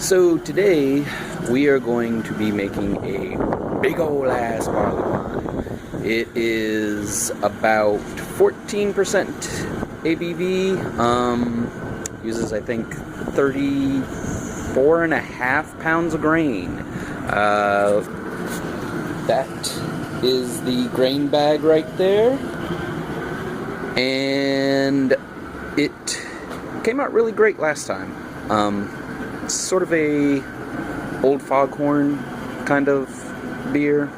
So today we are going to be making a big ol' ass barley wine. It is about 14% ABV. Uses I think 34.5 pounds of grain. That is the grain bag right there, and it came out really great last time. Sort of a old foghorn kind of beer.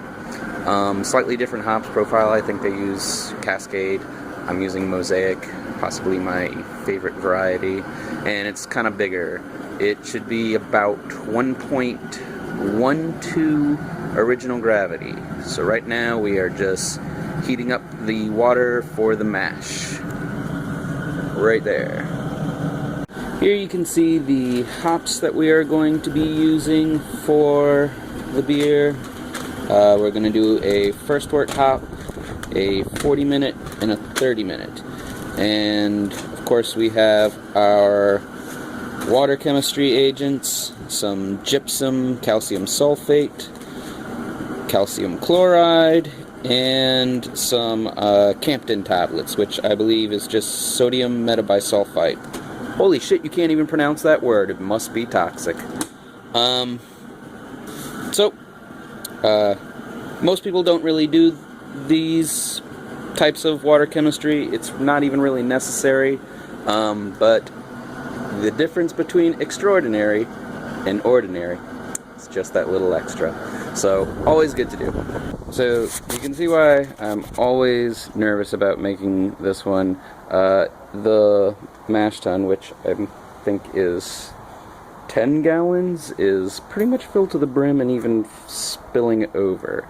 Slightly different hops profile. I think they use Cascade. I'm using Mosaic, possibly my favorite variety, and it's kind of bigger. It should be about 1.12 original gravity. So right now we are just heating up the water for the mash. Right there. Here you can see the hops that we are going to be using for the beer. We're going to do a first wort hop, a 40-minute, and a 30-minute. And of course we have our water chemistry agents, some gypsum, calcium sulfate, calcium chloride, and some Campton tablets, which I believe is just sodium metabisulfite. Holy shit, you can't even pronounce that word. It must be toxic. Most people don't really do these types of water chemistry. It's not even really necessary. But the difference between extraordinary and ordinary is just that little extra. So, always good to do. So, you can see why I'm always nervous about making this one. The mash tun, which I think is 10 gallons, is pretty much filled to the brim and even spilling over.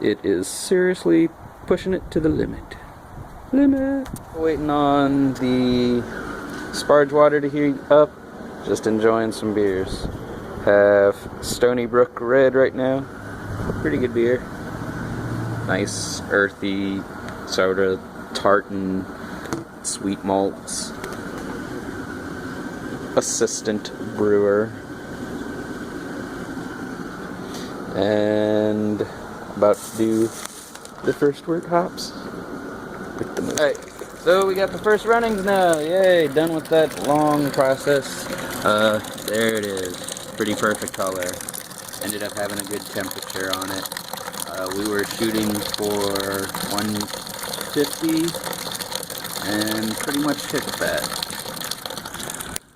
It is seriously pushing it to the limit. Waiting on the sparge water to heat up, just enjoying some beers. Have Stony Brook Red right now. Pretty good beer. Nice, earthy, soda, tartan, sweet malts. Assistant brewer. And about to do the first wort hops. Alright, so we got the first runnings now. Yay, done with that long process. There it is. Pretty perfect color. Ended up having a good temperature on it. We were shooting for 150 and pretty much hit that.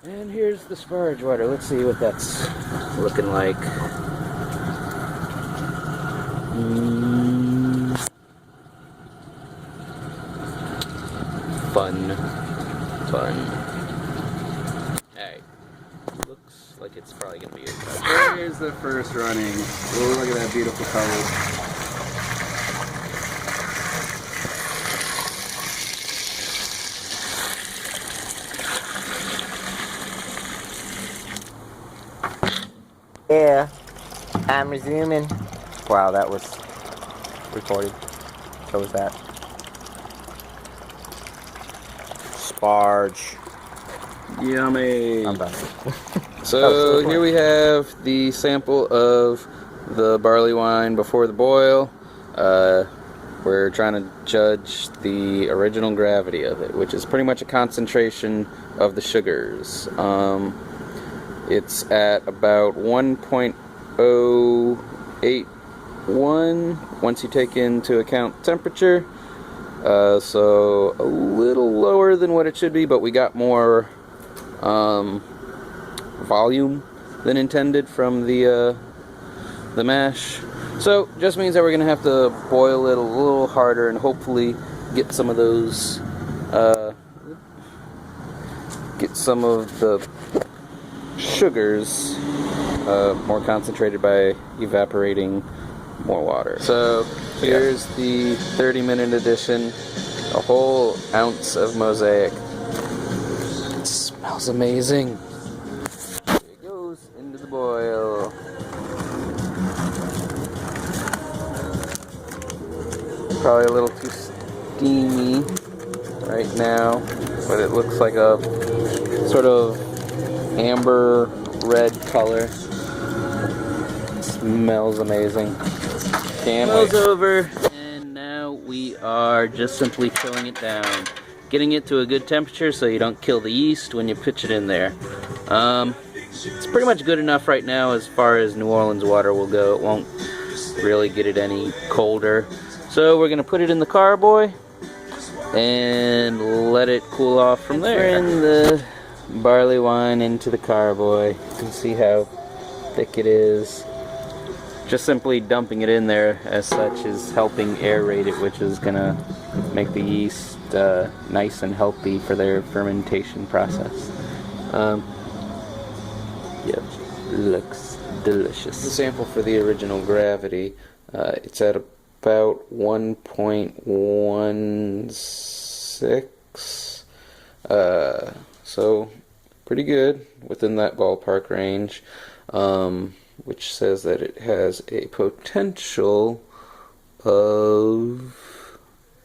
And here's the sparge water. Let's see what that's looking like. Fun. Alright. Looks like it's probably gonna be a cut. Here's the first running. Oh, look at that beautiful color. Yeah, I'm resuming. Wow, that was recorded. So was that. Sparge. Yummy. I'm done. So here we have the sample of the barley wine before the boil. We're trying to judge the original gravity of it, which is pretty much a concentration of the sugars. It's at about 1.081 once you take into account temperature. So a little lower than what it should be, but we got more volume than intended from the mash. So just means that we're gonna have to boil it a little harder and hopefully get some of those get some of the sugars more concentrated by evaporating more water. So here's the 30-minute edition, a whole ounce of Mosaic. It smells amazing. Here it goes into the boil. Probably a little too steamy right now, but it looks like a sort of amber red color. Smells amazing. Can't wait. Over, and now we are just simply chilling it down, getting it to a good temperature so you don't kill the yeast when you pitch it in there. It's pretty much good enough right now as far as New Orleans water will go. It won't really get it any colder. So we're gonna put it in the carboy and let it cool off from there. Bring the barley wine into the carboy. You can see how thick it is. Just simply dumping it in there as such is helping aerate it, which is gonna make the yeast nice and healthy for their fermentation process. Yep, looks delicious. The sample for the original gravity, it's at about 1.16, so pretty good within that ballpark range, which says that it has a potential of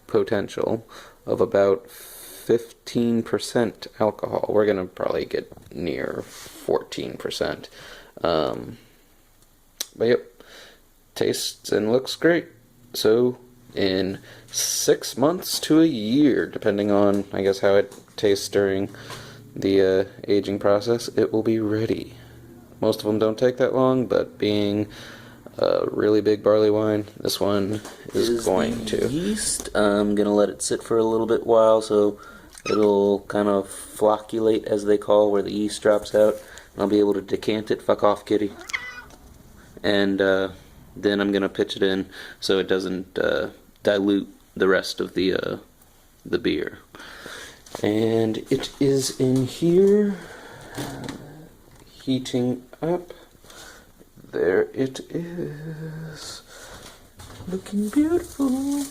about 15% alcohol. We're gonna probably get near 14%. But yep, tastes and looks great. So in 6 months to a year, depending on, I guess, how it tastes during the aging process, it will be ready. Most of them don't take that long, but being a really big barley wine, this one is going to. Yeast, I'm gonna let it sit for a little bit while so it'll kind of flocculate, as they call, where the yeast drops out, and I'll be able to decant it. Fuck off, kitty. And then I'm gonna pitch it in so it doesn't dilute the rest of the beer. And it is in here, heating up. There it is, looking beautiful.